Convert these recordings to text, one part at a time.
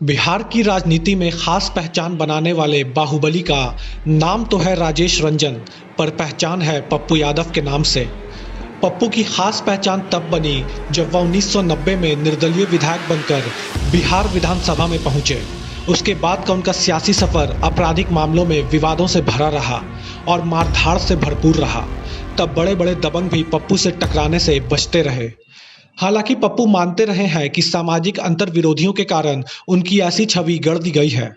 बिहार की राजनीति में खास पहचान बनाने वाले बाहुबली का नाम तो है राजेश रंजन, पर पहचान है पप्पू यादव के नाम से। पप्पू की खास पहचान तब बनी जब वह 1990 में निर्दलीय विधायक बनकर बिहार विधानसभा में पहुंचे। उसके बाद का उनका सियासी सफर आपराधिक मामलों में विवादों से भरा रहा और मारधाड़ से भरपूर रहा। तब बड़े बड़े दबंग भी पप्पू से टकराने से बचते रहे। हालांकि पप्पू मानते रहे हैं कि सामाजिक अंतर विरोधियों के कारण उनकी ऐसी छवि गढ़ दी गई है।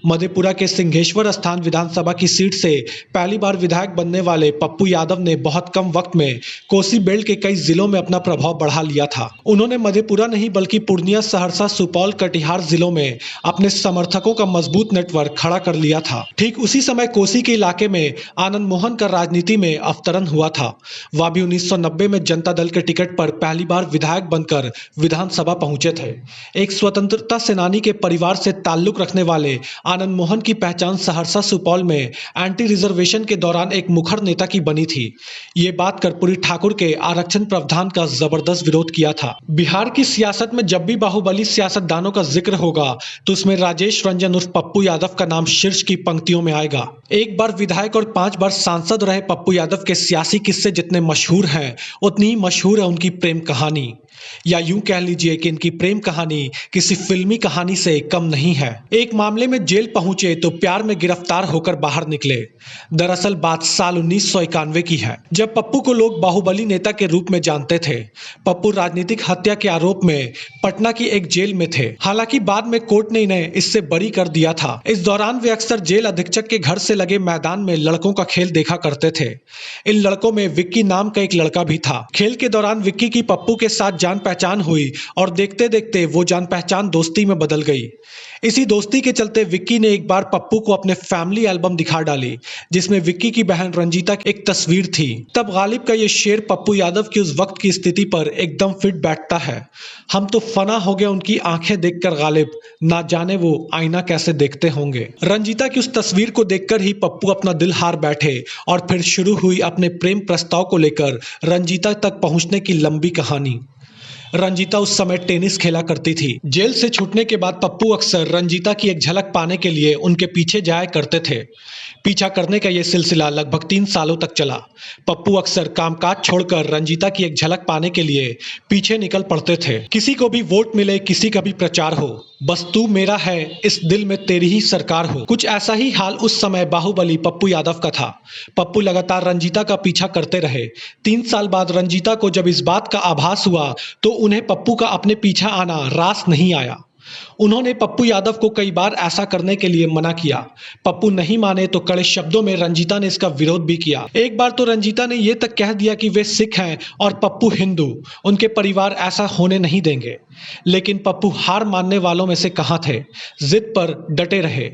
मधेपुरा के सिंहेश्वर स्थान विधानसभा की सीट से पहली बार विधायक बनने वाले पप्पू यादव ने बहुत कम वक्त में कोसी बेल्ट के कई जिलों में अपना प्रभाव बढ़ा लिया था। उन्होंने मधेपुरा नहीं बल्कि पूर्णिया, सहरसा, सुपौल, कटिहार जिलों में अपने समर्थकों का मजबूत नेटवर्क खड़ा कर लिया था। ठीक उसी समय कोसी के इलाके में आनंद मोहन का राजनीति में अवतरण हुआ था। वह भी 1990 में जनता दल के टिकट पर पहली बार विधायक बनकर विधानसभा पहुंचे थे। एक स्वतंत्रता सेनानी के परिवार से ताल्लुक रखने वाले आनंद मोहन की पहचान सहरसा, सुपौल में एंटी रिजर्वेशन के दौरान एक मुखर नेता की बनी थी। ये बात कर्पूरी ठाकुर के आरक्षण प्रावधान का जबरदस्त विरोध किया था। बिहार की सियासत में जब भी बाहुबली सियासतदानों का जिक्र होगा तो उसमें राजेश रंजन उर्फ पप्पू यादव का नाम शीर्ष की पंक्तियों में आएगा। एक बार विधायक और 5 बार सांसद रहे पप्पू यादव के सियासी किस्से जितने मशहूर हैं, उतनी ही मशहूर है उनकी प्रेम कहानी, या यूं कह लीजिए कि इनकी प्रेम कहानी किसी फिल्मी कहानी से कम नहीं है। एक मामले में जेल पहुंचे तो प्यार में गिरफ्तार होकर बाहर निकले। दरअसल बात साल 1991 की है, जब पप्पू को लोग बाहुबली नेता के रूप में जानते थे। पप्पू राजनीतिक हत्या के आरोप में पटना की एक जेल में थे। हालांकि बाद में कोर्ट ने इन्हें इससे बरी कर दिया था। इस दौरान वे अक्सर जेल अधीक्षक के घर से लगे मैदान में लड़कों का खेल देखा करते थे। इन लड़कों में विक्की नाम का एक लड़का भी था। खेल के दौरान विक्की की पप्पू के साथ जान पहचान हुई और देखते देखते वो जान पहचान दोस्ती में बदल गई। इसी दोस्ती के चलते विक्की ने एक बार पप्पू को अपने फैमिली एल्बम दिखा डाली, जिसमें विक्की की बहन रंजीता की एक तस्वीर थी। तब गालिब का ये शेर पप्पू यादव की उस वक्त की स्थिति पर एकदम फिट बैठता है। हम तो फना हो गए उनकी आंखें देखकर गालिब, ना जाने वो आईना कैसे देखते होंगे। रंजीता की उस तस्वीर को देखकर ही पप्पू अपना दिल हार बैठे और फिर शुरू हुई अपने प्रेम प्रस्ताव को लेकर रंजीता तक पहुंचने की लंबी कहानी। रंजीता उस समय टेनिस खेला करती थी। जेल से छूटने के बाद पप्पू अक्सर रंजीता की एक झलक पाने के लिए उनके पीछे जाया करते थे। पीछा करने का यह सिलसिला लगभग 3 सालों तक चला। पप्पू अक्सर कामकाज छोड़कर रंजीता की एक झलक पाने के लिए पीछे निकल पड़ते थे। किसी को भी वोट मिले, किसी का भी प्रचार हो, बस तू मेरा है, इस दिल में तेरी ही सरकार हो। कुछ ऐसा ही हाल उस समय बाहुबली पप्पू यादव का था। पप्पू लगातार रंजीता का पीछा करते रहे। 3 साल बाद रंजीता को जब इस बात का आभास हुआ तो उन्हें पप्पू का अपने पीछा आना रास नहीं आया। उन्होंने पप्पू यादव को कई बार ऐसा करने के लिए मना किया। पप्पू नहीं माने तो कड़े शब्दों में रंजीता ने इसका विरोध भी किया। एक बार तो रंजीता ने यह तक कह दिया कि वे सिख हैं और पप्पू हिंदू, उनके परिवार ऐसा होने नहीं देंगे। लेकिन पप्पू हार मानने वालों में से कहां थे, जिद पर डटे रहे।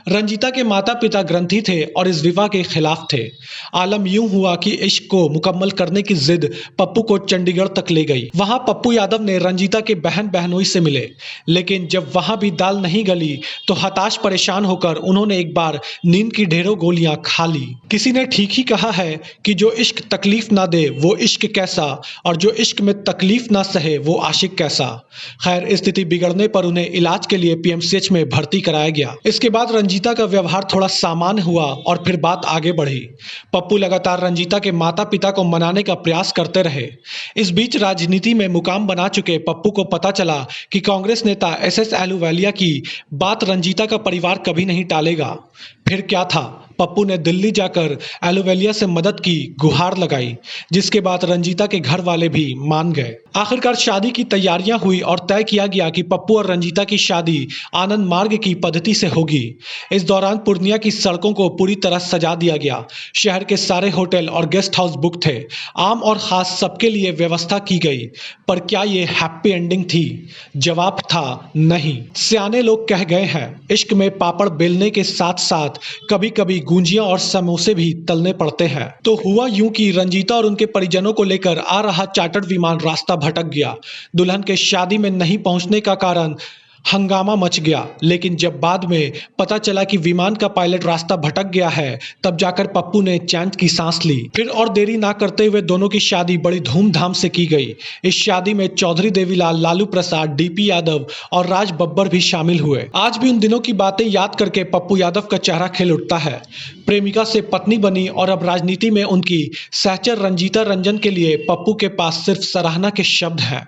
रंजीता के माता पिता ग्रंथी थे और इस विवाह के खिलाफ थे। आलम यूं हुआ कि इश्क को मुकम्मल करने की जिद पप्पू को चंडीगढ़ तक ले गई। वहां पप्पू यादव ने रंजीता के बहन बहनोई से मिले, लेकिन जब वहां भी दाल नहीं गली तो हताश परेशान होकर उन्होंने एक बार नींद की ढेरों गोलियां खा ली। किसी ने ठीक ही कहा है कि जो इश्क तकलीफ ना दे वो इश्क कैसा, और जो इश्क में तकलीफ ना सहे वो आशिक कैसा। खैर, स्थिति बिगड़ने पर उन्हें इलाज के लिए पीएमसीएच में भर्ती कराया गया। इसके बाद रंजीता का व्यवहार थोड़ा सामान्य हुआ और फिर बात आगे बढ़ी। पप्पू लगातार रंजीता के माता पिता को मनाने का प्रयास करते रहे। इस बीच राजनीति में मुकाम बना चुके पप्पू को पता चला कि कांग्रेस नेता एसएस एलूवालिया की बात रंजीता का परिवार कभी नहीं टालेगा। फिर क्या था, पप्पू ने दिल्ली जाकर एलूवालिया से मदद की गुहार लगाई, जिसके बाद रंजीता के घर वाले भी मान गए। आखिरकार शादी की तैयारियां हुई और तय किया गया कि पप्पू और रंजीता की शादी आनंद मार्ग की पद्धति से होगी। इस दौरान पूर्णिया की सड़कों को पूरी तरह सजा दिया गया। शहर के सारे होटल और गेस्ट हाउस बुक थे। आम और खास सबके लिए व्यवस्था की गई। पर क्या ये हैप्पी एंडिंग थी? जवाब था नहीं। सियाने लोग कह गए हैं, इश्क में पापड़ बेलने के साथ साथ कभी कभी गुंजिया और समोसे भी तलने पड़ते हैं। तो हुआ यूं कि रंजीता और उनके परिजनों को लेकर आ रहा चार्टर्ड विमान रास्ता भटक गया। दुल्हन के शादी में नहीं पहुंचने का कारण हंगामा मच गया, लेकिन जब बाद में पता चला कि विमान का पायलट रास्ता भटक गया है, तब जाकर पप्पू ने चैन की सांस ली। फिर और देरी ना करते हुए दोनों की शादी बड़ी धूमधाम से की गई। इस शादी में चौधरी देवीलाल, लालू प्रसाद, डीपी यादव और राज बब्बर भी शामिल हुए। आज भी उन दिनों की बातें याद करके पप्पू यादव का चेहरा खिल उठता है। प्रेमिका से पत्नी बनी और अब राजनीति में उनकी सहचर रंजीता रंजन के लिए पप्पू के पास सिर्फ सराहना के शब्द हैं।